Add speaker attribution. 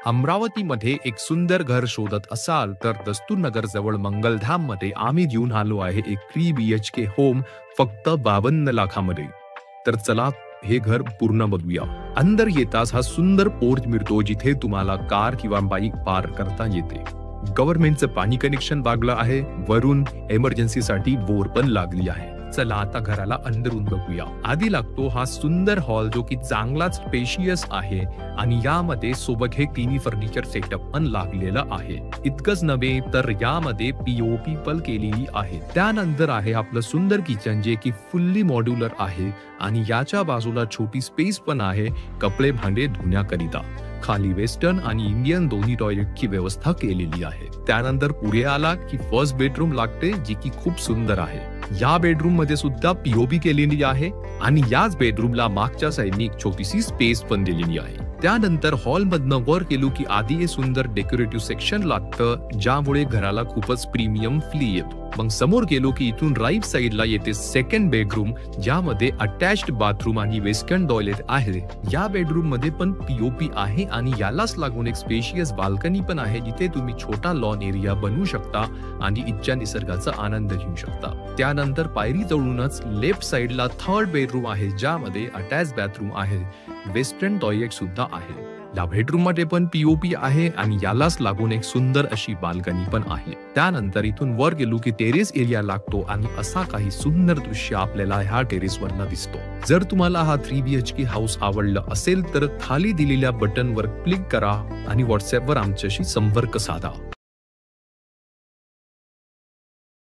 Speaker 1: अमरावतीमध्ये एक सुंदर घर शोधत असाल तर दस्तूरनगर जवळ मंगलधाम मध्ये आम्ही घेऊन आलो आहे एक 3 BHK होम फक्त 52 लाखामध्ये. तर चला हे घर पूर्ण बघूया. अंदर येताच हा सुंदर पोर्च मिळतो जिथे तुम्हाला कार किंवा बाईक पार्क करता येते. गव्हर्नमेंटचं पाणी कनेक्शन लागलं आहे. वरून इमर्जन्सीसाठी बोर पण लागली आहे. चला आता घराला अंदरून बघूया. आधी लागतो हा सुंदर हॉल जो की चांगलाच स्पेशियस आहे आणि यामध्ये सोबत हे टीव्ही फर्निचर सेटअप पण लागलेलं आहे. इतकंच नव्हे तर यामध्ये POP पण केलेली आहे. त्यानंतर आहे आपलं सुंदर किचन जे की फुल्ली मॉड्युलर आहे आणि याच्या बाजूला छोटी स्पेस पण आहे कपडे भांडे धुण्याकरिता. खाली वेस्टर्न आणि इंडियन दोन्ही टॉयलेटची व्यवस्था केलेली आहे. त्यानंतर पुढे आला की फर्स्ट बेडरूम लागते जी की खूप सुंदर आहे. या बेडरूम मध्ये सुद्धा POP केलेली आहे आणि याच बेडरूमला मागच्या साईडनी एक छोटीशी स्पेस पण दिलेली आहे. त्यानंतर हॉल मधनं वर गेलो की आधी हे सुंदर डेकोरेटिव्ह सेक्शन लागतं ज्यामुळे घराला खूपच प्रीमियम फील येतो. मग समोर गेलो की इथून राईट साइडला येते सेकंड बेडरूम ज्यामध्ये अटॅच्ड बाथरूम आणि वेस्टर्न टॉयलेट आहे. या बेडरूम मध्ये पण POP आहे आणि यालाच लागून एक स्पेशियस बाल्कनी पण आहे जिथे तुम्ही छोटा लॉन एरिया बनवू शकता आणि इच्छा निसर्गाचा आनंद घेऊ शकता. त्यानंतर पायरी जवळूनच लेफ्ट साइडला थर्ड बेडरूम आहे ज्यामध्ये अटॅच बाथरूम आहे. वेस्टर्न टॉयलेट सुद्धा आहे. या बेडरूम मध्ये पण POP आहे आणि यालाच लागून एक सुंदर अशी बाल्कनी पण आहे. त्यानंतर इथून वर गेलो की टेरेस एरिया लागतो आणि असा काही सुंदर दृश्य आपल्याला ह्या टेरेस वरनं दिसतो. जर तुम्हाला हा 3 BHK हाऊस आवडला असेल तर खाली दिलेल्या बटनवर क्लिक करा आणि व्हॉट्सअपवर आमच्याशी संपर्क साधा.